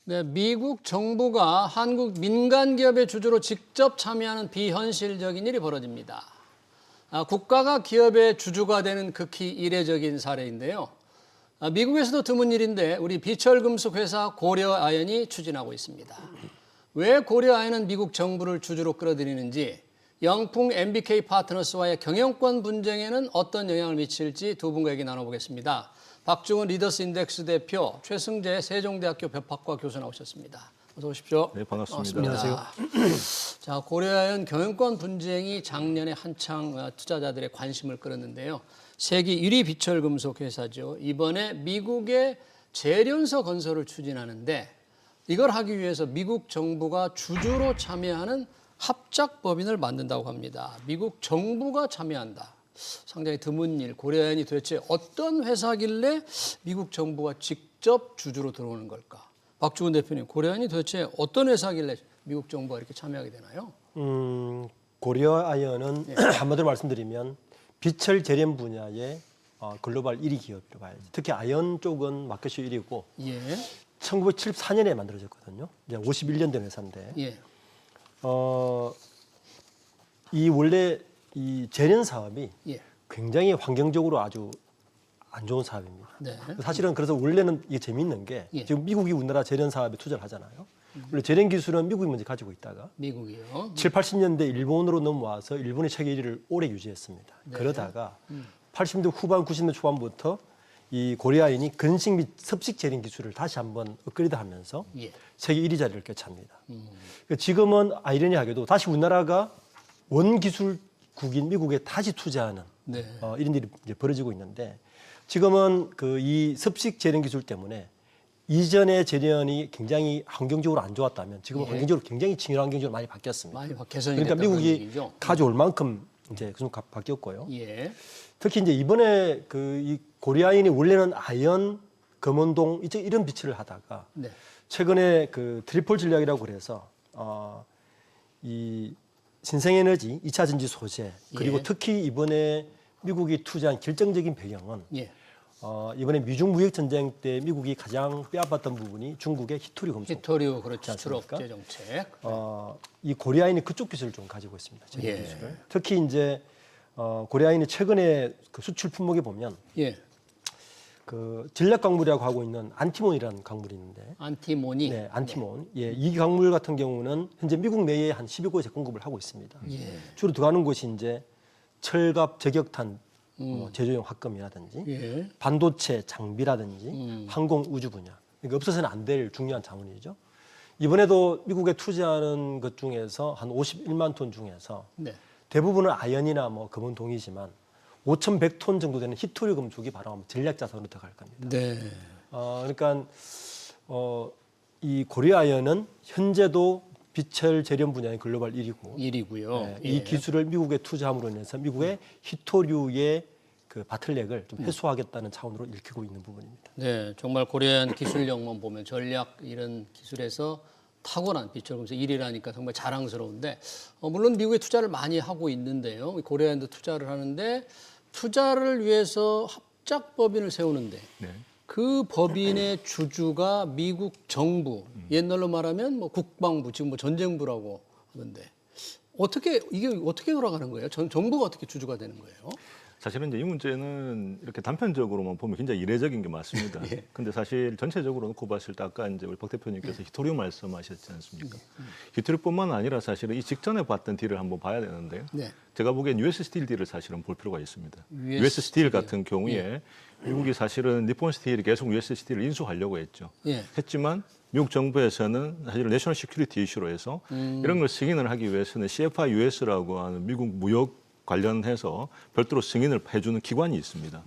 네, 미국 정부가 한국 민간 기업의 주주로 직접 참여하는 비현실적인 일이 벌어집니다. 국가가 기업의 주주가 되는 극히 이례적인 사례인데요. 미국에서도 드문 일인데 우리 비철금속 회사 고려아연이 추진하고 있습니다. 왜 고려아연은 미국 정부를 주주로 끌어들이는지, 영풍 MBK 파트너스와의 경영권 분쟁에는 어떤 영향을 미칠지 두 분과 얘기 나눠보겠습니다. 박중훈 리더스 인덱스 대표, 최승재 세종대학교 법학과 교수 나오셨습니다. 어서 오십시오. 네, 반갑습니다. 안녕하세요. 자, 고려아연 경영권 분쟁이 작년에 한창 투자자들의 관심을 끌었는데요. 세계 1위 비철금속 회사죠. 이번에 미국의 재련소 건설을 추진하는데 이걸 하기 위해서 미국 정부가 주주로 참여하는 합작법인을 만든다고 합니다. 미국 정부가 참여한다. 상당히 드문 일. 고려아연이 도대체 어떤 회사길래 미국 정부가 직접 주주로 들어오는 걸까? 박주근 대표님, 고려아연이 도대체 어떤 회사길래 미국 정부가 이렇게 참여하게 되나요? 고려아연은 한마디로 말씀드리면 비철 재련 분야의 글로벌 1위 기업이라고 봐야지. 특히 아연 쪽은 마켓슈 1위고 예. 1974년에 만들어졌거든요. 이제 51년 된 회사인데 예. 이 원래 이 재련 사업이 예. 굉장히 환경적으로 아주 안 좋은 사업입니다. 네. 사실은 그래서 원래는 이게 재미있는 게 예. 지금 미국이 우리나라 재련 사업에 투자를 하잖아요. 원래 재련 기술은 미국이 먼저 가지고 있다가 미국이요. 7, 80년대 일본으로 넘어와서 일본의 세계 1위를 오래 유지했습니다. 네. 그러다가 80년대 후반, 90년대 초반부터 이 고려아연이 건식 및 습식 재련 기술을 다시 한번 업그레이드하면서 예. 세계 1위 자리를 꿰찹니다. 그러니까 지금은 아이러니하게도 다시 우리나라가 원기술국인 미국에 다시 투자하는 네. 이런 일이 이제 벌어지고 있는데 지금은 그 이 습식 재련 기술 때문에 이전의 재련이 굉장히 환경적으로 안 좋았다면 지금은 예. 환경적으로 굉장히 친환 환경적으로 많이 바뀌었습니다. 많이 개선이 그러니까 됐다는 미국이 얘기죠. 가져올 만큼 이제 좀 바뀌었고요. 예. 특히 이제 이번에 그 이 고려아연이 원래는 아연, 금원동 이런 비치를 하다가 네. 최근에 그 트리플 전략이라고 그래서 이 신생에너지, 2차 전지 소재 그리고 예. 특히 이번에 미국이 투자한 결정적인 배경은 예. 이번에 미중 무역 전쟁 때 미국이 가장 빼앗았던 부분이 중국의 히토류 금속. 히토류 그렇죠. 않습니까? 추록제 정책. 이 고려아연이 그쪽 기술을 좀 가지고 있습니다. 예. 기술을. 특히 이제 고려아연이 최근에 그 수출 품목에 보면 예. 그 전략 광물이라고 하고 있는 안티몬이라는 광물이 있는데, 안티모니. 네, 안티몬. 예, 이 광물 같은 경우는 현재 미국 내에 한 10여 곳에 공급을 하고 있습니다. 예. 주로 들어가는 곳이 이제 철갑 저격탄 제조용 합금이라든지 예. 반도체 장비라든지 항공 우주 분야. 그러니까 없어서는 안 될 중요한 자원이죠. 이번에도 미국에 투자하는 것 중에서 한 51만 톤 중에서 네. 대부분은 아연이나 뭐 금은동이지만 5,100톤 정도 되는 히토류 금속이 바로 전략 자산으로 들어갈 겁니다. 네. 그러니까 이 고려아연은 현재도 비철 재련 분야의 글로벌 1위고 1위고요. 네, 이 기술을 미국에 투자함으로 인해서 미국의 히토류의 그 바틀렉을 좀 해소하겠다는 차원으로 읽히고 있는 부분입니다. 네, 정말 고려아연 기술력만 보면 전략 이런 기술에서 탁월한 비철금속 1위라니까 정말 자랑스러운데 물론 미국에 투자를 많이 하고 있는데요. 고려아연도 투자를 하는데 투자를 위해서 합작법인을 세우는데 네. 그 법인의 주주가 미국 정부, 옛날로 말하면 뭐 국방부, 지금 뭐 전쟁부라고 하는데 이게 어떻게 돌아가는 거예요? 정부가 어떻게 주주가 되는 거예요? 사실은 이제 이 문제는 이렇게 단편적으로만 보면 굉장히 이례적인 게 맞습니다. 예. 근데 사실 전체적으로 놓고 봤을 때 아까 이제 우리 박 대표님께서 히토류 말씀하셨지 않습니까? 히토류뿐만 아니라 사실은 이 직전에 봤던 딜을 한번 봐야 되는데요. 네. 제가 보기엔 US 스틸 딜을 사실은 볼 필요가 있습니다. US US 스틸 스틸. 같은 경우에 미국이 사실은 니폰 스틸이 계속 US 스틸을 인수하려고 했죠. 예. 했지만 미국 정부에서는 사실 내셔널 시큐리티 이슈로 해서 이런 걸 승인을 하기 위해서는 CFI US라고 하는 미국 무역 관련해서 별도로 승인을 해주는 기관이 있습니다.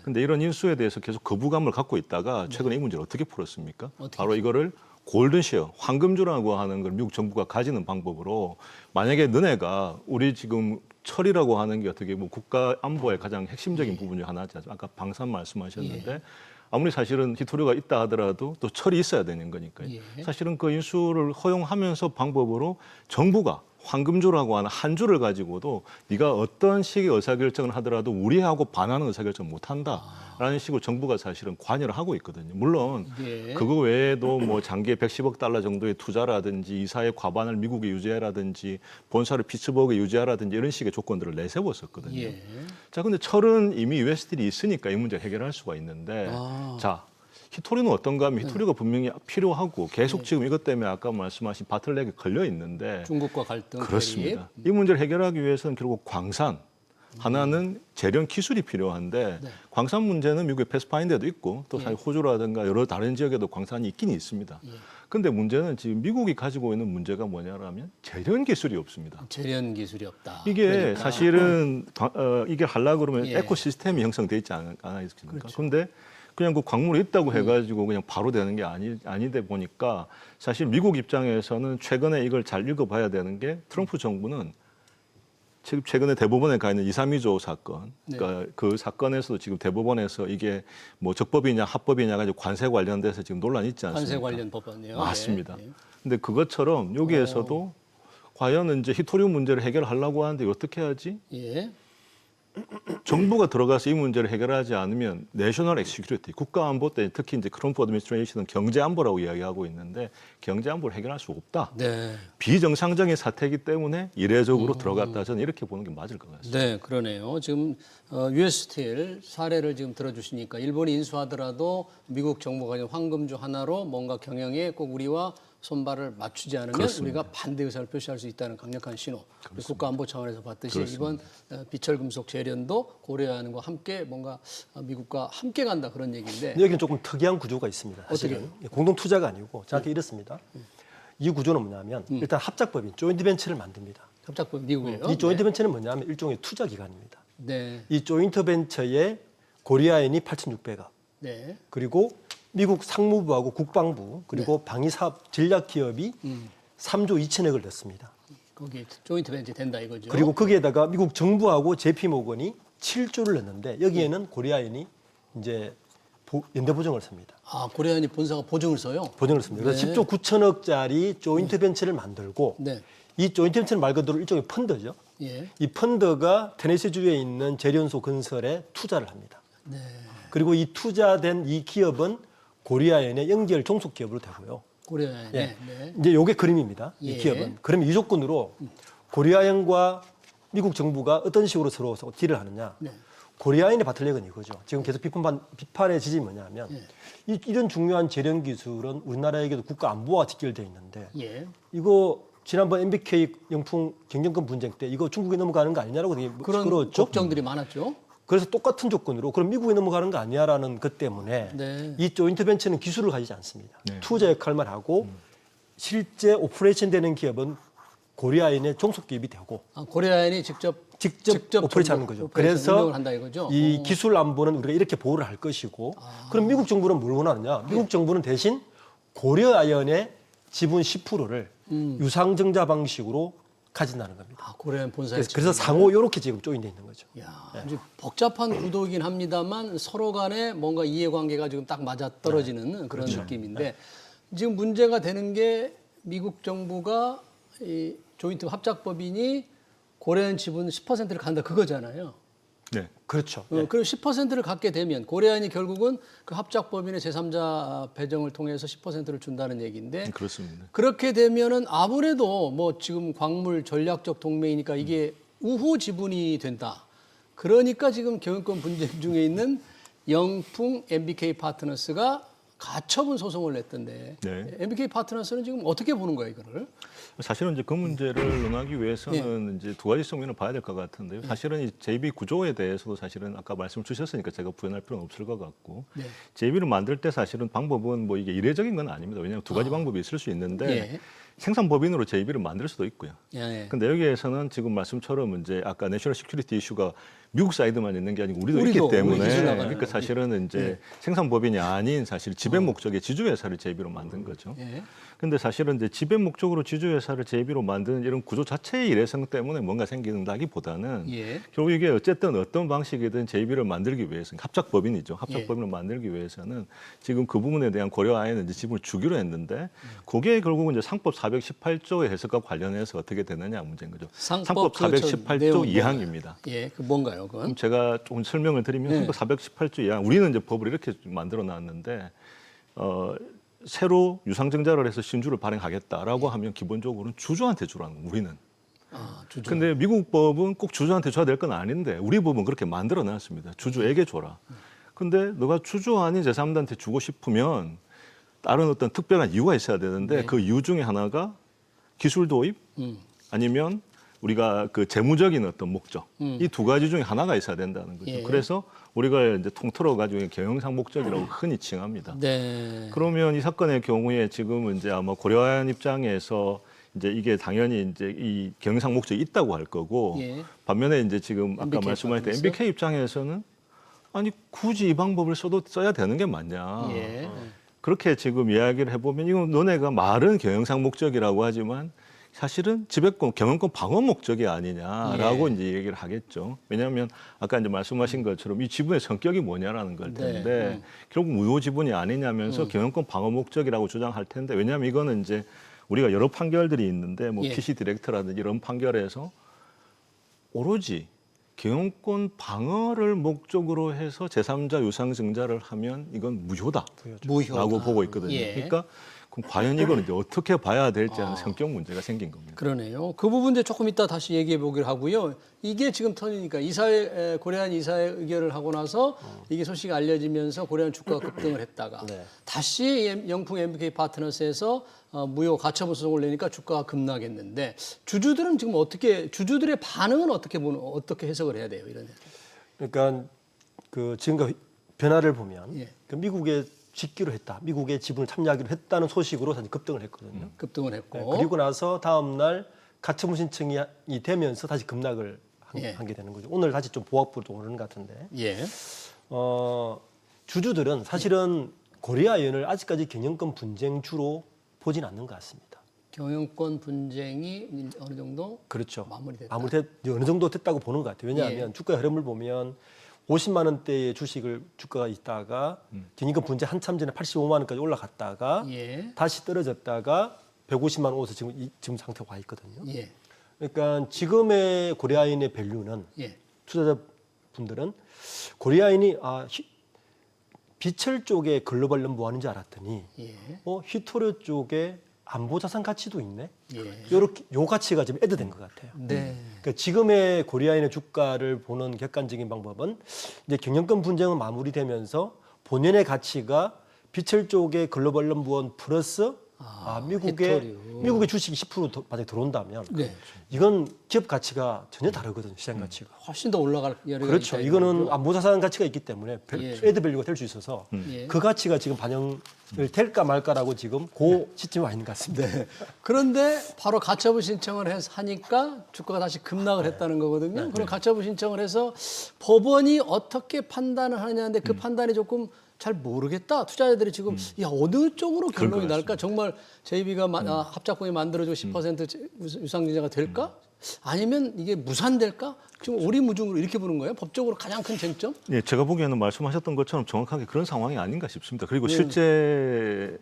그런데 이런 인수에 대해서 계속 거부감을 갖고 있다가 최근에 이 문제를 어떻게 풀었습니까? 바로 이거를 골든쉐어, 황금주라고 하는 걸 미국 정부가 가지는 방법으로 만약에 너네가 우리 지금 철이라고 하는 게 어떻게 뭐 국가 안보의 가장 핵심적인 부분 중 하나지 않습니까? 아까 방산 말씀하셨는데 아무리 사실은 히토류가 있다 하더라도 또 철이 있어야 되는 거니까요. 사실은 그 인수를 허용하면서 방법으로 정부가 황금주라고 하는 한 주를 가지고도 네가 어떤 식의 의사결정을 하더라도 우리하고 반하는 의사결정 못한다라는 식으로 정부가 사실은 관여를 하고 있거든요. 물론 예. 그거 외에도 뭐 장기에 110억 달러 정도의 투자라든지 이사의 과반을 미국에 유지하라든지 본사를 피츠버그에 유지하라든지 이런 식의 조건들을 내세웠었거든요. 예. 자, 근데 철은 이미 USDL이 있으니까 이 문제를 해결할 수가 있는데 자, 히토리는 어떤가 하면 히토리가 분명히 필요하고 계속 지금 이것 때문에 아까 말씀하신 바틀렉에 걸려 있는데 중국과 갈등 그렇습니다. 이 문제를 해결하기 위해서는 결국 광산 하나는 재련 기술이 필요한데 네. 광산 문제는 미국의 패스파인더도 있고 또 사실 호주라든가 여러 다른 지역에도 광산이 있긴 있습니다. 근데 문제는 지금 미국이 가지고 있는 문제가 뭐냐면 재련 기술이 없습니다. 재련 기술이 없다. 이게 그러니까. 사실은 이게 하려고 그러면 예. 에코시스템이 형성돼 있지 않아 있습니까? 그렇죠. 근데 그냥 그 광물이 있다고 해가지고 그냥 바로 되는 게 아니다 보니까 사실 미국 입장에서는 최근에 이걸 잘 읽어봐야 되는 게 트럼프 정부는 지금 최근에 대법원에 가 있는 232조 사건, 그러니까 그 사건에서도 지금 대법원에서 이게 뭐 적법이냐 합법이냐 가지고 관세 관련돼서 지금 논란이 있지 않습니까? 관세 관련 법안이요. 맞습니다. 예. 근데 그것처럼 여기에서도 과연 이제 히토리움 문제를 해결하려고 하는데 어떻게 하지? 예. 정부가 들어가서 이 문제를 해결하지 않으면 내셔널 엑시큐리티, 국가안보 때 특히 이제 트럼프 어드미니스트레이션은 경제안보라고 이야기하고 있는데 경제안보를 해결할 수 없다. 네. 비정상적인 사태이기 때문에 이례적으로 들어갔다. 저는 이렇게 보는 게 맞을 것 같습니다. 네, 그러네요. 지금 US 스틸 사례를 지금 들어주시니까 일본이 인수하더라도 미국 정부가 가진 황금주 하나로 뭔가 경영에 꼭 우리와 손발을 맞추지 않으면 그렇습니다. 우리가 반대 의사를 표시할 수 있다는 강력한 신호. 국가안보 차원에서 봤듯이 그렇습니다. 이번 비철금속 재련도 고려하는 것과 함께 뭔가 미국과 함께 간다 그런 얘기인데. 근데 여기는 조금 특이한 구조가 있습니다. 사실은 공동 투자가 아니고 정확히 이렇습니다. 이 구조는 뭐냐면 일단 합작법인 조인트 벤처를 만듭니다. 협작법 미국이에요. 이 조인트 벤처는 뭐냐면 일종의 투자 기관입니다. 네. 이 조인트 벤처에 코리아인이 8,600억, 네. 그리고 미국 상무부하고 국방부 그리고 방위사업 전략 기업이 3조 2천억을 냈습니다. 거기 조인트 벤처 된다 이거죠. 그리고 거기에다가 미국 정부하고 JP모건이 7조를 냈는데 여기에는 코리아인이 이제 연대 보증을 씁니다. 아, 고려안이 본사가 보증을 써요. 보증을 씁니다. 그래서 네. 10조 9천억짜리 조인트 벤처를 만들고 네. 이 조인트 벤처는 말 그대로 일종의 펀드죠. 예. 이 펀드가 테네시주에 있는 재련소 건설에 투자를 합니다. 네. 그리고 이 투자된 이 기업은 코리아엔의 연결 종속 기업으로 되고요. 고려안에. 예. 네. 이제 요게 그림입니다. 예. 이 기업은. 그러면 이 조건으로 코리아엔과 미국 정부가 어떤 식으로 서로 딜을 하느냐. 네. 코리아인의 바틀렉은 이거죠. 지금 계속 비판의 지점이 뭐냐면 이런 중요한 재련 기술은 우리나라에게도 국가 안보와 직결되어 있는데 예. 이거 지난번 MBK 영풍 경영권 분쟁 때 이거 중국에 넘어가는 거 아니냐라고 되게 그런 시끄러웠죠. 걱정들이 많았죠. 그래서 똑같은 조건으로 그럼 미국에 넘어가는 거 아니야라는 것 때문에 네. 이 조인트 벤처는 기술을 가지지 않습니다. 네. 투자 역할만 하고 실제 오퍼레이션 되는 기업은 코리아인의 종속 기업이 되고 아, 고려안이 직접 오퍼레이션 하는 거죠. 오퍼레이션 그래서 운영을 한다 이거죠. 이 기술 안보는 우리가 이렇게 보호를 할 것이고 그럼 미국 정부는 뭘 원하느냐? 미국 정부는 대신 고려아연의 지분 10%를 유상증자 방식으로 가진다는 겁니다. 아, 고려안 본사에 그래서 상호 이렇게 지금 조인돼 있는 거죠. 야, 아주 복잡한 구도이긴 합니다만 서로 간에 뭔가 이해관계가 지금 딱 맞아 떨어지는 그런 느낌인데 지금 문제가 되는 게 미국 정부가 이 조인트 합작법인이 고려안 지분 10%를 간다 그거잖아요. 네. 그렇죠. 그럼 10%를 갖게 되면 고려안이 결국은 그 합작법인의 제3자 배정을 통해서 10%를 준다는 얘기인데 그렇습니다. 그렇게 되면은 아무래도 뭐 지금 광물 전략적 동맹이니까 이게 우호 지분이 된다. 그러니까 지금 경영권 분쟁 중에 있는 영풍 MBK 파트너스가 가처분 소송을 냈던데 네. MBK 파트너스는 지금 어떻게 보는 거예요, 이거를? 사실은 이제 그 문제를 논하기 위해서는 이제 두 가지 측면을 봐야 될 것 같은데요. 사실은 이 JB 구조에 대해서도 사실은 아까 말씀 주셨으니까 제가 부연할 필요는 없을 것 같고 네. JB를 만들 때 사실은 방법은 뭐 이게 이례적인 건 아닙니다. 왜냐하면 두 가지 방법이 있을 수 있는데 예. 생산법인으로 JB를 만들 수도 있고요. 예. 근데 여기에서는 지금 말씀처럼 이제 아까 내셔널 시큐리티 이슈가 미국 사이드만 있는 게 아니고 우리도 우리도, 있기 때문에 우리 기술 나가는. 그러니까 사실은 이제 생산법인이 아닌 사실 지배 목적의 지주회사를 JB로 만든 거죠. 예. 근데 사실은 이제 지배 목적으로 지주회사를 JB로 만드는 이런 구조 자체의 일회성 때문에 뭔가 생긴다기보다는 예. 결국 이게 어쨌든 어떤 방식이든 JB를 만들기 위해서는 합작법인이죠. 합작법인을 만들기 위해서는 지금 그 부분에 대한 고려하에는 이제 지분을 주기로 했는데 그게 결국은 이제 상법 418조의 해석과 관련해서 어떻게 되느냐 문제인 거죠. 상법 418조 2항입니다. 예, 그 뭔가요, 그건? 그럼 제가 조금 설명을 드리면 네. 상법 418조 2항 우리는 이제 법을 이렇게 만들어 놨는데 새로 유상증자를 해서 신주를 발행하겠다라고 하면 기본적으로는 주주한테 주라는 거예요. 우리는. 아, 주주. 근데 미국 법은 꼭 주주한테 줘야 될 건 아닌데 우리 법은 그렇게 만들어 놨습니다. 주주에게 줘라. 근데 너가 주주 아닌 제3자한테 주고 싶으면 다른 어떤 특별한 이유가 있어야 되는데 네. 그 이유 중에 하나가 기술 도입 아니면 우리가 그 재무적인 어떤 목적 이 두 가지 중에 하나가 있어야 된다는 거죠. 예. 그래서 우리가 이제 통틀어 가지고 경영상 목적이라고 흔히 칭합니다. 네. 그러면 이 사건의 경우에 지금은 이제 아마 고려한 입장에서 이제 이게 당연히 이제 이 경영상 목적이 있다고 할 거고 예. 반면에 이제 지금 아까 MBK 말씀하셨던 입장에서? MBK 입장에서는 아니 굳이 이 방법을 써야 되는 게 맞냐. 예. 그렇게 지금 이야기를 해보면 이건 너네가 말은 경영상 목적이라고 하지만 사실은 지배권, 경영권 방어 목적이 아니냐라고 예. 이제 얘기를 하겠죠. 왜냐하면 아까 이제 말씀하신 것처럼 이 지분의 성격이 뭐냐라는 걸 텐데 네. 결국 무효 지분이 아니냐면서 경영권 방어 목적이라고 주장할 텐데 왜냐하면 이거는 이제 우리가 여러 판결들이 있는데 뭐 예. PC 디렉터라든지 이런 판결에서 오로지 경영권 방어를 목적으로 해서 제3자 유상증자를 하면 이건 무효다라고 무효다. 보고 있거든요. 예. 그러니까 그럼 과연 이걸 이제 어떻게 봐야 될지 하는 성격 문제가 생긴 겁니다. 그러네요. 그 부분도 조금 이따 다시 얘기해 보기로 하고요. 이게 지금 터니니까 이사회 고려한 이사회 의결을 하고 나서 이게 소식이 알려지면서 고려한 주가가 급등을 했다가 네. 다시 영풍 MBK 파트너스에서 무효 가처분 소송을 내니까 주가가 급락했는데 주주들은 지금 어떻게 주주들의 반응은 어떻게 해석을 해야 돼요, 이런? 그러니까 그 지금과 변화를 보면 예. 그 미국에 짓기로 했다. 미국에 지분을 참여하기로 했다는 소식으로 사실 급등을 했거든요. 급등을 네, 했고 그리고 나서 다음 날 가처분 신청이 되면서 다시 급락을 예. 한 게 되는 거죠. 오늘 다시 좀 보합부로 오르는 것 같은데 예. 주주들은 사실은 고려아연을 아직까지 경영권 분쟁주로 보진 않는 것 같습니다. 경영권 분쟁이 어느 정도 그렇죠. 마무리됐다. 어느 정도 됐다고 보는 것 같아요. 왜냐하면 예. 주가 흐름을 보면 50만 원대의 주식을 주가가 있다가 경영권 분쟁 한참 전에 85만 원까지 올라갔다가 예. 다시 떨어졌다가 150만 원 오서 지금 상태가 와 있거든요. 예. 그러니까 지금의 고려아연의 밸류는 예. 투자자분들은 고려아연이 비철 쪽에 글로벌 넘버원인 줄 알았더니 예. 히토류 쪽에 안보 자산 가치도 있네. 예. 요렇게 요 가치가 좀 애드된 것 같아요. 네. 그러니까 지금의 고려아연의 주가를 보는 객관적인 방법은 이제 경영권 분쟁은 마무리되면서 본연의 가치가 비철 쪽의 글로벌 넘버원 플러스 미국의 주식이 10% 만약에 들어온다면 네. 이건 기업 가치가 전혀 다르거든요. 시장 가치가. 훨씬 더 올라갈 여력이 그렇죠. 있다, 이거는 이거죠. 안보자산 가치가 있기 때문에 예. 애드 밸류가 될 수 있어서 예. 그 가치가 지금 반영을 될까 말까라고 지금 그 시점에 와 있는 것 같습니다. 그런데 바로 가처분 신청을 하니까 주가가 다시 급락을 했다는 거거든요. 그럼 가처분 신청을 해서 법원이 어떻게 판단을 하느냐인데 그 판단이 조금 잘 모르겠다. 투자자들이 지금 야 어느 쪽으로 결론이 날까? 정말 JB가 합작권이 만들어지고 10% 유상증자가 될까? 아니면 이게 무산될까? 지금 오리무중으로 이렇게 보는 거예요. 법적으로 가장 큰 쟁점? 예, 제가 보기에는 말씀하셨던 것처럼 정확하게 그런 상황이 아닌가 싶습니다. 그리고 실제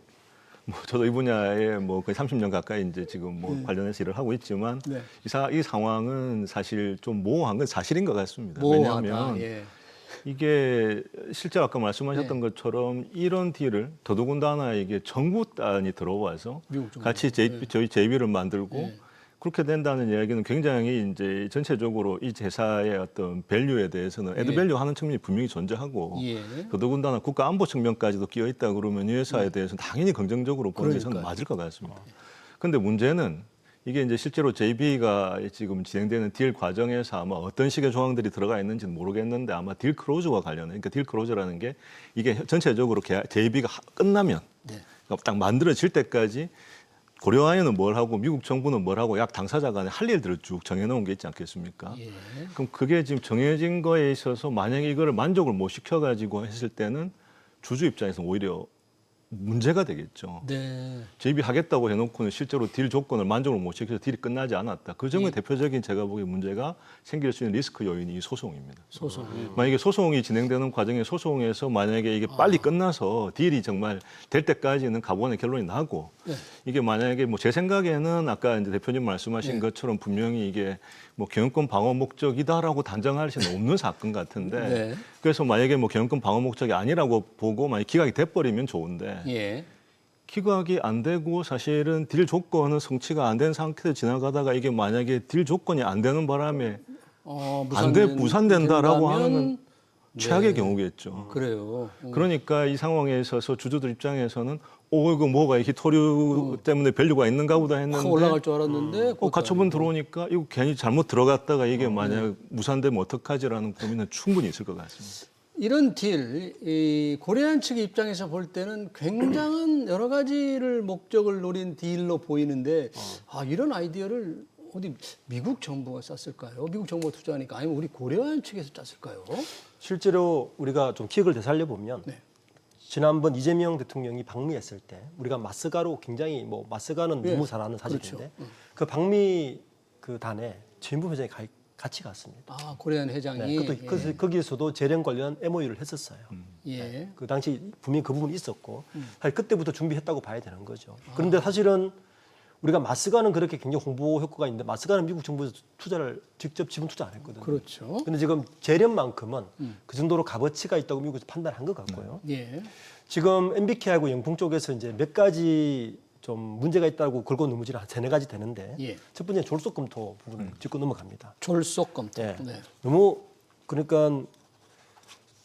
뭐 저도 이 분야에 뭐 거의 30년 가까이 이제 지금 뭐 관련해서 일을 하고 있지만 네. 이 상황은 사실 좀 모호한 건 사실인 것 같습니다. 모호하다. 왜냐하면 예. 이게 실제 아까 말씀하셨던 것처럼 이런 딜을 더더군다나 이게 정부 단이 들어와서 미국 정부. 같이 저희 JB를 만들고 그렇게 된다는 이야기는 굉장히 이제 전체적으로 이 제사의 어떤 밸류에 대해서는 애드밸류 하는 측면이 분명히 존재하고 예. 더더군다나 국가 안보 측면까지도 끼어 있다 그러면 이 회사에 대해서는 당연히 긍정적으로 보는 게 저는 맞을 것 같습니다. 그런데 문제는 이게 이제 실제로 JB가 지금 진행되는 딜 과정에서 아마 어떤 식의 조항들이 들어가 있는지는 모르겠는데 아마 딜 클로즈와 관련해. 그러니까 딜 클로즈라는 게 이게 전체적으로 JB가 끝나면 네. 딱 만들어질 때까지 고려아연은 뭘 하고 미국 정부는 뭘 하고 약 당사자 간에 할 일들을 쭉 정해놓은 게 있지 않겠습니까? 예. 그럼 그게 지금 정해진 거에 있어서 만약에 이거를 만족을 못 시켜가지고 했을 때는 주주 입장에서 오히려 문제가 되겠죠. 네. 재입하겠다고 해놓고는 실제로 딜 조건을 만족을 못 시켜서 딜이 끝나지 않았다. 그 점의 예. 대표적인 제가 보기에 문제가 생길 수 있는 리스크 요인이 이 소송입니다. 소송. 만약에 소송이 진행되는 과정에 소송에서 만약에 이게 빨리 끝나서 딜이 정말 될 때까지는 가부간의 결론이 나고 네. 이게 만약에 뭐 제 생각에는 아까 이제 대표님 말씀하신 네. 것처럼 분명히 이게 뭐 경영권 방어 목적이다라고 단정할 수는 없는 사건 같은데 네. 그래서 만약에 뭐 경영권 방어 목적이 아니라고 보고 만약 기각이 돼버리면 좋은데 예. 기각이 안 되고 사실은 딜 조건은 성취가 안 된 상태에서 지나가다가 이게 만약에 딜 조건이 안 되는 바람에 무산된다라고 하는 건 최악의 네. 경우겠죠. 그래요. 그러니까 이 상황에 있어서 주주들 입장에서는 이거 뭐가 히토류 때문에 밸류가 있는가 보다 했는데 확 올라갈 줄 알았는데 가처분 들어오니까 이거 괜히 잘못 들어갔다가 이게 만약 무산되면 어떡하지라는 고민은 충분히 있을 것 같습니다. 이런 딜, 이 고려아연 측 입장에서 볼 때는 굉장한 여러 가지를 목적을 노린 딜로 보이는데 이런 아이디어를 어디 미국 정부가 짰을까요? 미국 정부가 투자하니까 아니면 우리 고려아연 측에서 짰을까요? 실제로 우리가 좀 기억을 되살려 보면 네. 지난번 이재명 대통령이 방미했을 때 우리가 마스가로 굉장히 뭐 마스가는 예, 너무 잘 아는 사실인데 그렇죠. 그 방미 그 단에 최인부 회장이 같이 갔습니다. 고려아연 회장이 네, 그것도 거기에서도 재련 관련 MOU를 했었어요. 예. 그 당시 분명히 그 부분이 있었고 사실 그때부터 준비했다고 봐야 되는 거죠. 그런데 사실은 우리가 마스가는 그렇게 굉장히 홍보 효과가 있는데 마스가는 미국 정부에서 투자를 직접 지분 투자 안 했거든요. 그렇죠. 그런데 지금 재련만큼은 그 정도로 값어치가 있다고 미국에서 판단한 것 같고요. 예. 지금 MBK하고 영풍 쪽에서 이제 몇 가지 좀 문제가 있다고 걸고 넘어지는 한 3-4가지 되는데 예. 첫 번째 졸속 검토 부분을 짚고 넘어갑니다. 졸속 검토. 예. 네. 너무 그러니까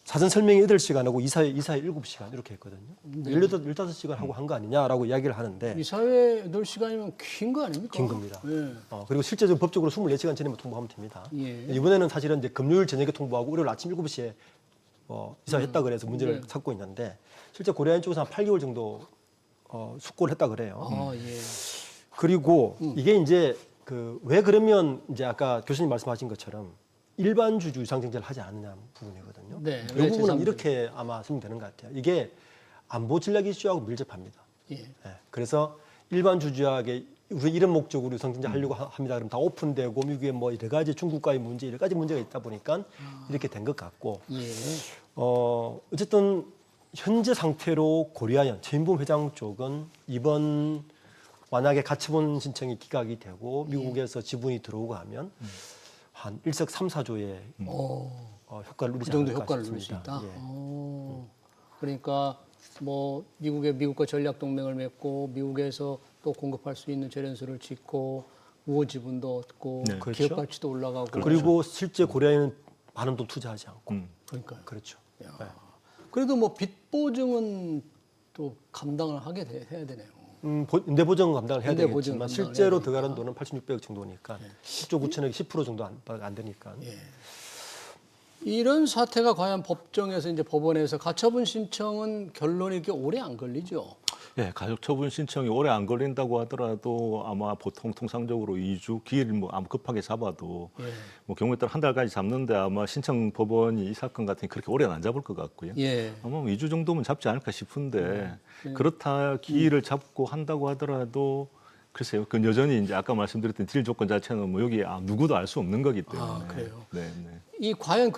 사전 설명이 8시간하고 이사회 7시간 이렇게 했거든요. 15시간 하고 한 거 아니냐라고 이야기를 하는데 이사회 8시간이면 긴 거 아닙니까? 긴 겁니다. 예. 그리고 실제적으로 법적으로 24시간 전에만 통보하면 됩니다. 예. 이번에는 사실은 이제 금요일 저녁에 통보하고 일요일 아침 7시에 이사했다 그래서 문제를 네. 찾고 있는데 실제 고려아연 쪽에서 한 8개월 정도 숙고를 했다 그래요. 예. 그리고 이게 이제 왜 그러면 이제 아까 교수님 말씀하신 것처럼 일반 주주 유상증자를 하지 않느냐 부분이거든요. 네, 이 왜 부분은 제3자? 이렇게 아마 설명되는 것 같아요. 이게 안보 전략 이슈하고 밀접합니다. 예. 예, 그래서 일반 주주에게 우리 이런 목적으로 유상증자 하려고 합니다. 그럼 다 오픈되고 미국에 뭐 여러 가지 중국과의 문제, 여러 가지 문제가 있다 보니까 이렇게 된 것 같고 예. 어쨌든 현재 상태로 고려아연 최인범 회장 쪽은 이번 만약에 가처분 신청이 기각이 되고 미국에서 지분이 들어오고 하면 한 일석 3-4조의 효과를 그 누리지 정도 않을까 효과를 누릴 수 싶습니다. 있다. 예. 그러니까 뭐 미국과 전략 동맹을 맺고 미국에서 또 공급할 수 있는 재련소를 짓고 우호 지분도 얻고 네. 그렇죠. 기업 가치도 올라가고 그리고 실제 고려아연은 많은 돈 투자하지 않고 그러니까요. 그렇죠. 네. 그래도 뭐 빚 보증은 또 감당을 해야 되네요. 임대 보증 감당을 해야 임대 보증 되겠지만 감당을 실제로 해야 들어가는 돈은 8,600억 정도니까 10조 9천억이 10% 정도 안 되니까 예. 이런 사태가 과연 법정에서 이제 법원에서 가처분 신청은 결론이 이렇게 오래 안 걸리죠. 예, 가족처분 신청이 오래 안 걸린다고 하더라도 아마 보통 통상적으로 2주 기일을 뭐 아무 급하게 잡아도 예. 뭐 경우에 따라 한 달까지 잡는데 아마 신청 법원이 이 사건 같은 게 그렇게 오래는 안 잡을 것 같고요. 예. 아마 뭐 2주 정도면 잡지 않을까 싶은데 그렇다 기일을 잡고 한다고 하더라도 글쎄요. 그 여전히 이제 아까 말씀드렸던 딜 조건 자체는 뭐 여기 누구도 알 수 없는 거기 때문에. 그래요. 네, 네. 이 과연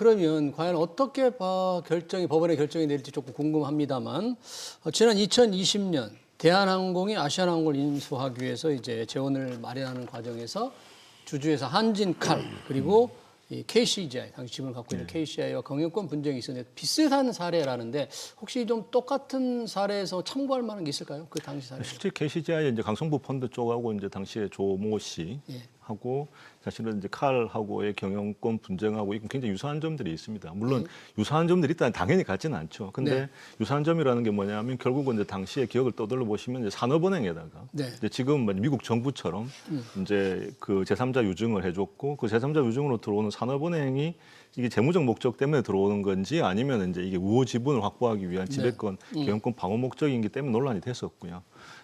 어떻게 법원의 결정이 내릴지 조금 궁금합니다만 지난 2020년 대한항공이 아시아나항공을 인수하기 위해서 이제 재원을 마련하는 과정에서 주주회사 한진칼 그리고 이 KCGI 당시 지분을 갖고 있는 KCGI와 경영권 분쟁이 있었는데 비슷한 사례라는데 혹시 좀 똑같은 사례에서 참고할 만한 게 있을까요? 그 당시 사례. 실제 KCGI 이제 강성부 펀드 쪽하고 이제 당시에 조모 씨 하고 사실은 이제 칼하고의 경영권 분쟁하고 굉장히 유사한 점들이 있습니다. 물론 유사한 점들이 있다면 당연히 같지는 않죠. 근데 유사한 점이라는 게 뭐냐면 결국은 이제 당시의 기억을 떠들어 보시면 이제 산업은행에다가 이제 지금 미국 정부처럼 이제 그 제3자 유증을 해줬고 그 제3자 유증으로 들어오는 산업은행이 이게 재무적 목적 때문에 들어오는 건지 아니면 이제 이게 우호 지분을 확보하기 위한 지배권, 경영권 방어 목적이기 때문에 논란이 됐었고요.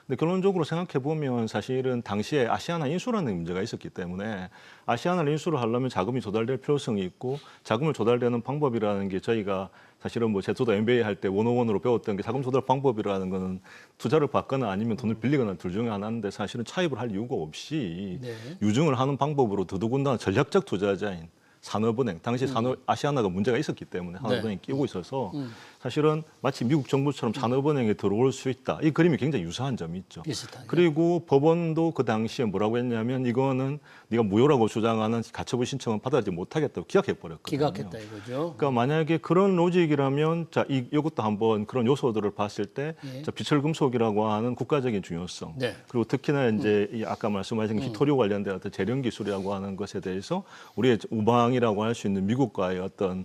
근데 결론적으로 생각해 보면 사실은 당시에 아시아나 인수라는 문제가 있었기 때문에 아시아나를 인수를 하려면 자금이 조달될 필요성이 있고 자금을 조달되는 방법이라는 게 저희가 사실은 뭐 저도 MBA 할 때 101으로 배웠던 게 자금 조달 방법이라는 거는 투자를 받거나 아니면 돈을 빌리거나 둘 중에 하나인데 사실은 차입을 할 이유가 없이 네. 유증을 하는 방법으로 더더군다나 전략적 투자자인 산업은행, 당시 아시아나가 문제가 있었기 때문에 산업은행이 끼고 있어서 사실은 마치 미국 정부처럼 산업은행에 들어올 수 있다. 이 그림이 굉장히 유사한 점이 있죠. 비슷하게. 그리고 법원도 그 당시에 뭐라고 했냐면 이거는 네가 무효라고 주장하는 가처분 신청은 받아들이지 못하겠다고 기각해버렸거든요. 기각했다 이거죠. 그러니까 만약에 그런 로직이라면 자, 이것도 한번 그런 요소들을 봤을 때 예. 자, 비철금속이라고 하는 국가적인 중요성 네. 그리고 특히나 이제 이 아까 말씀하신 히토류 관련된 어떤 재련 기술이라고 하는 것에 대해서 우리의 우방이라고 할 수 있는 미국과의 어떤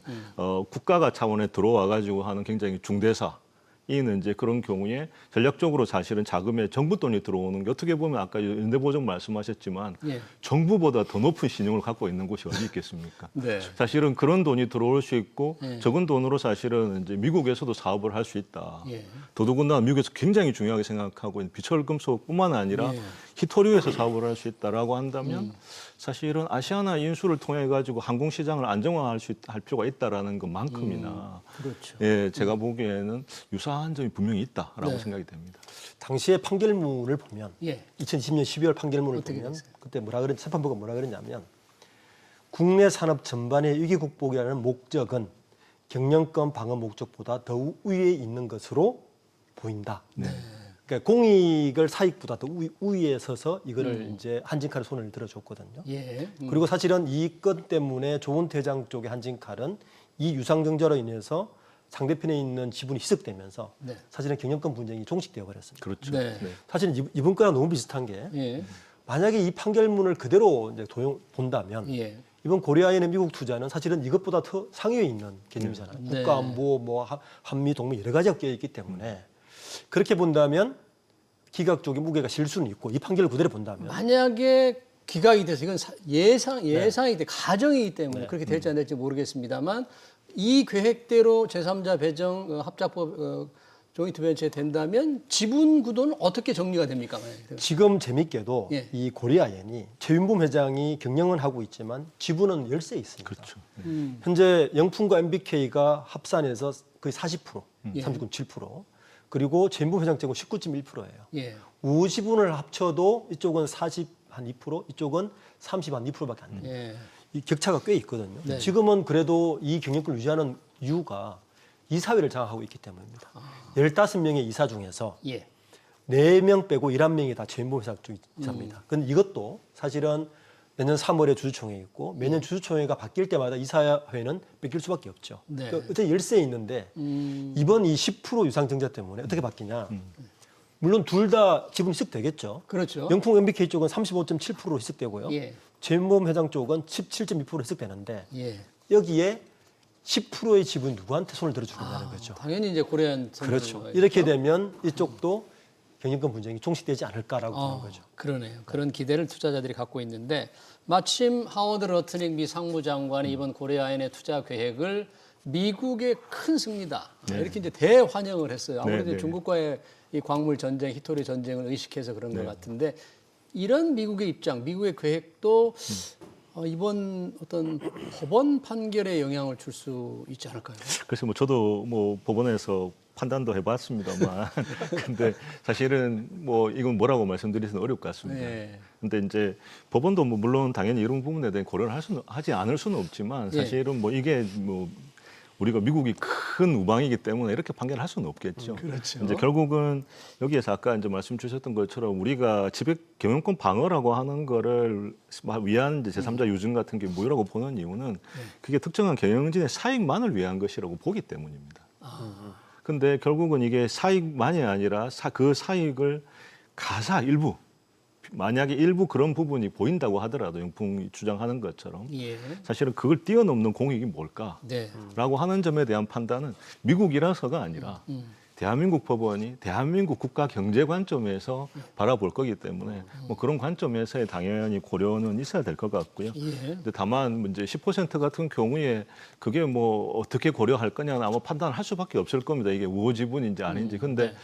국가가 차원에 들어와 가지고 하는 굉장히 중대사 이는 이제 그런 경우에 전략적으로 사실은 자금에 정부 돈이 들어오는 게 어떻게 보면 아까 연대보증 말씀하셨지만 예. 정부보다 더 높은 신용을 갖고 있는 곳이 어디 있겠습니까? 네. 사실은 그런 돈이 들어올 수 있고 예. 적은 돈으로 사실은 이제 미국에서도 사업을 할 수 있다. 예. 더더군다나 미국에서 굉장히 중요하게 생각하고 있는 비철금속뿐만 아니라 예. 히토류에서 사업을 할 수 있다라고 한다면 사실은 아시아나 인수를 통해 가지고 항공 시장을 안정화할 할 필요가 있다라는 것만큼이나 그렇죠. 예, 제가 보기에는 유사한 점이 분명히 있다라고 네. 생각이 됩니다. 당시의 판결문을 보면 예. 2020년 12월 판결문을 어떻게 보면 됐어요? 그때 재판부가 뭐라 그랬냐면 국내 산업 전반의 위기 극복이라는 목적은 경영권 방어 목적보다 더 우위에 있는 것으로 보인다. 그러니까 공익을 사익보다 더 우위에 서서 이거를 이제 한진칼의 손을 들어줬거든요. 예. 그리고 사실은 이 건 때문에 조은 퇴장 쪽의 한진칼은 이 유상증자로 인해서 상대편에 있는 지분이 희석되면서 네. 사실은 경영권 분쟁이 종식되어 버렸습니다. 그렇죠. 네. 사실은 이번 거랑 너무 비슷한 게 예. 만약에 이 판결문을 그대로 이제 본다면 예. 이번 코리아인의 미국 투자는 사실은 이것보다 더 상위에 있는 개념이잖아요. 네. 국가안보, 뭐 한미 동맹 여러 가지가 껴 있기 때문에 그렇게 본다면 기각 쪽의 무게가 실 수는 있고 이 판결을 그대로 본다면 만약에 기각이 돼서 이건 예상이 돼 가정이기 때문에 네. 그렇게 될지 안 될지 모르겠습니다만 이 계획대로 제3자 배정 합작법 조인트 벤처에 된다면 지분 구도는 어떻게 정리가 됩니까? 만약에? 지금 재밌게도 예. 이 코리아엔이 최윤범 회장이 경영은 하고 있지만 지분은 열세 있습니다. 그렇죠. 현재 영풍과 MBK가 합산해서 거의 40%, 예. 39.7%, 그리고 최윤범 회장 제고 19.1%예요. 예. 우지분을 합쳐도 이쪽은 40한2%, 이쪽은 30한2%밖에 안 됩니다. 예. 이 격차가 꽤 있거든요. 네. 지금은 그래도 이 경영권을 유지하는 이유가 이사회를 장악하고 있기 때문입니다. 15명의 이사 중에서 예. 4명 빼고 11명이 다 최윤범 회장 쪽 이사입니다. 근데 이것도 사실은 내년 3월에 주주총회 있고 매년 주주총회가 바뀔 때마다 이사회는 뺏길 수밖에 없죠. 네. 그러니까 어떻게 열세 있는데 이번 이 10% 유상증자 때문에 어떻게 바뀌냐. 물론 둘 다 지분 희석되겠죠. 그렇죠. 영풍 MBK 쪽은 35.7% 희석되고요. 예. 최윤범 회장 쪽은 17.2% 희석되는데 예. 여기에 10%의 지분 누구한테 손을 들어주겠냐는 거죠. 당연히 이제 고려한 그렇죠. 이렇게 되면 이쪽도 경영권 분쟁이 종식되지 않을까라고 보는 거죠. 그러네요. 그런 기대를 투자자들이 갖고 있는데 마침 하워드 러트닉 미 상무장관이 이번 고려아연의 투자 계획을 미국의 큰 승리다 이렇게 이제 대환영을 했어요. 아무래도 네. 중국과의 이 광물 전쟁, 히토리 전쟁을 의식해서 그런 것 같은데 이런 미국의 입장, 미국의 계획도 이번 어떤 법원 판결에 영향을 줄 수 있지 않을까요? 그래서 뭐 저도 뭐 법원에서 판단도 해봤습니다만, 근데 사실은 뭐 이건 뭐라고 말씀드리기는 어려울 것 같습니다. 네. 근데 이제 법원도 뭐 물론 당연히 이런 부분에 대해 고려를 하지 않을 수는 없지만 사실은 뭐 이게 뭐 우리가 미국이 큰 우방이기 때문에 이렇게 판결할 수는 없겠죠. 그렇죠. 이제 결국은 여기에서 아까 이제 말씀 주셨던 것처럼 우리가 지배 경영권 방어라고 하는 거를 위한 이제 제3자 유증 같은 게 무효라고 보는 이유는 그게 특정한 경영진의 사익만을 위한 것이라고 보기 때문입니다. 근데 결국은 이게 사익만이 아니라 그 사익을 가사 일부 만약에 일부 그런 부분이 보인다고 하더라도 영풍이 주장하는 것처럼 예. 사실은 그걸 뛰어넘는 공익이 뭘까라고 네. 하는 점에 대한 판단은 미국이라서가 아니라 대한민국 법원이 대한민국 국가 경제 관점에서 바라볼 거기 때문에 뭐 그런 관점에서의 당연히 고려는 있어야 될 것 같고요. 예. 근데 다만 이제 10% 같은 경우에 그게 뭐 어떻게 고려할 거냐는 아마 판단을 할 수밖에 없을 겁니다. 이게 우호 지분인지 아닌지. 근데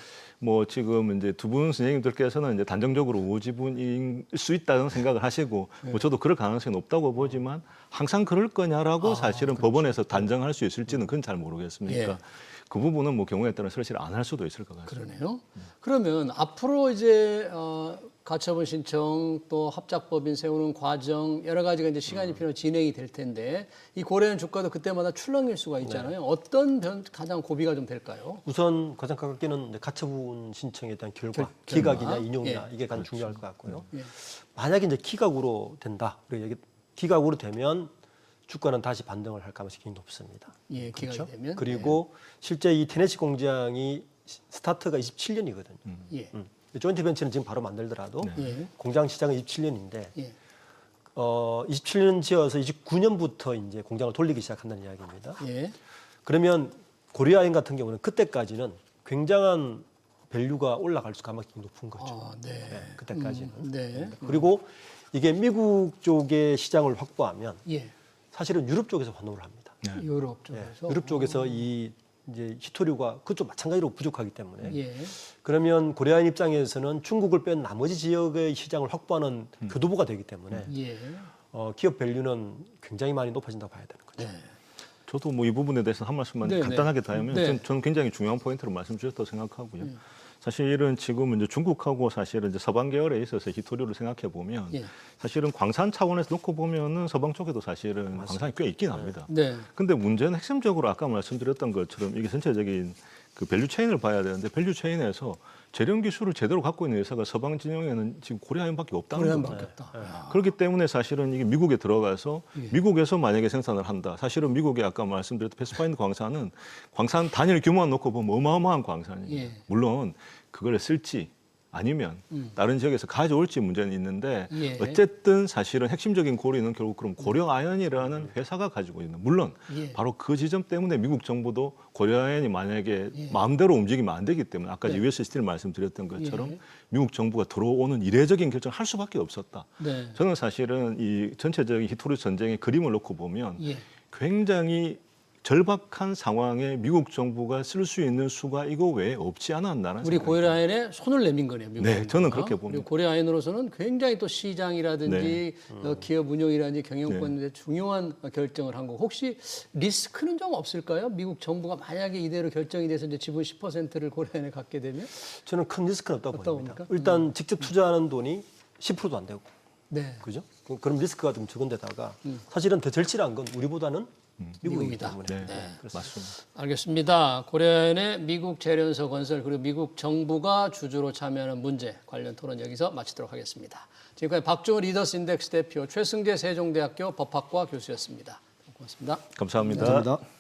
뭐 지금 이제 두 분 선생님들께서는 이제 단정적으로 우호지분일 수 있다는 생각을 하시고 뭐 저도 그럴 가능성이 높다고 보지만 항상 그럴 거냐라고 사실은 법원에서 단정할 수 있을지는 그건 잘 모르겠습니까? 예. 그 부분은 뭐 경우에 따라 사실 안 할 수도 있을 것 같습니다. 그러네요. 그러면 앞으로 이제 가처분 신청 또 합작법인 세우는 과정 여러 가지가 이제 시간이 필요한 진행이 될 텐데 이 고려한 주가도 그때마다 출렁일 수가 있잖아요. 어떤 가장 고비가 좀 될까요? 우선 가장 가깝게는 이제 가처분 신청에 대한 결과, 결과. 기각이냐 인용이냐 예. 이게 가장 중요할 것 같고요. 예. 만약에 이제 기각으로 된다. 그리고 이게 기각으로 되면 주가는 다시 반등을 할 가능성이 굉장히 높습니다. 예, 기각이 되면. 그리고 실제 이 테네시 공장이 스타트가 27년이거든요. 예. 조인트 벤처는 지금 바로 만들더라도 예. 공장 시작은 27년인데 예. 27년 지어서 29년부터 이제 공장을 돌리기 시작한다는 이야기입니다. 예. 그러면 고려아연 같은 경우는 그때까지는 굉장한 밸류가 올라갈 수 가능성이 높은 거죠. 아, 네. 그때까지는. 네. 그리고 이게 미국 쪽의 시장을 확보하면 예. 사실은 유럽 쪽에서 환호를 합니다. 유럽 예, 쪽에서. 유럽 쪽에서 이 이제 히토류가 그쪽 마찬가지로 부족하기 때문에 예. 그러면 고려아연 입장에서는 중국을 뺀 나머지 지역의 시장을 확보하는 교두보가 되기 때문에 예. 기업 밸류는 굉장히 많이 높아진다고 봐야 되는 거죠. 네. 저도 뭐 이 부분에 대해서 한 말씀만 네, 간단하게 네. 더 하면 네. 저는 굉장히 중요한 포인트로 말씀 주셨다고 생각하고요. 사실은 지금 이제 중국하고 사실은 이제 서방 계열에 있어서 히토류를 생각해 보면 예. 사실은 광산 차원에서 놓고 보면은 서방 쪽에도 사실은 광산이 꽤 있긴 합니다. 네. 근데 문제는 핵심적으로 아까 말씀드렸던 것처럼 이게 전체적인 그 밸류 체인을 봐야 되는데 밸류 체인에서 재련 기술을 제대로 갖고 있는 회사가 서방 진영에는 지금 고려아연밖에 없다는 고려아연밖에 겁니다. 없다. 그렇기 때문에 사실은 이게 미국에 들어가서 미국에서 만약에 생산을 한다. 사실은 미국의 아까 말씀드렸던 패스파인드 광산은 광산 단일 규모만 놓고 보면 어마어마한 광산이에요. 예. 물론 그걸 쓸지 아니면 다른 지역에서 가져올지 문제는 있는데 예. 어쨌든 사실은 핵심적인 고리는 결국 그럼 고려아연이라는 회사가 가지고 있는 물론 예. 바로 그 지점 때문에 미국 정부도 고려아연이 만약에 마음대로 움직이면 안 되기 때문에 아까 US 스틸 말씀드렸던 것처럼 예. 미국 정부가 들어오는 이례적인 결정을 할 수밖에 없었다. 네. 저는 사실은 이 전체적인 히토류 전쟁의 그림을 놓고 보면 예. 굉장히 절박한 상황에 미국 정부가 쓸 수 있는 수가 이거 외에 없지 않았나라는 우리 생각이 고려아연에 손을 내민 거네요. 미국 네, 정부가. 저는 그렇게 봅니다. 그리고 고려아연으로서는 굉장히 또 시장이라든지 기업 운영이라든지 경영권에 중요한 결정을 한 거고 혹시 리스크는 좀 없을까요? 미국 정부가 만약에 이대로 결정이 돼서 이제 지분 10%를 고려아연에 갖게 되면 저는 큰 리스크는 없다고 없다고 봅니다. 봅니까? 일단 직접 투자하는 돈이 10%도 안 되고, 네. 그죠? 그럼 리스크가 좀 적은 데다가 사실은 더 절실한 건 우리보다는 미국이기 미국이다. 때문에. 네, 맞습니다. 알겠습니다. 고려아연의 미국 재련소 건설 그리고 미국 정부가 주주로 참여하는 문제 관련 토론 여기서 마치도록 하겠습니다. 지금까지 박종호 리더스 인덱스 대표 최승재 세종대학교 법학과 교수였습니다. 고맙습니다. 감사합니다. 감사합니다.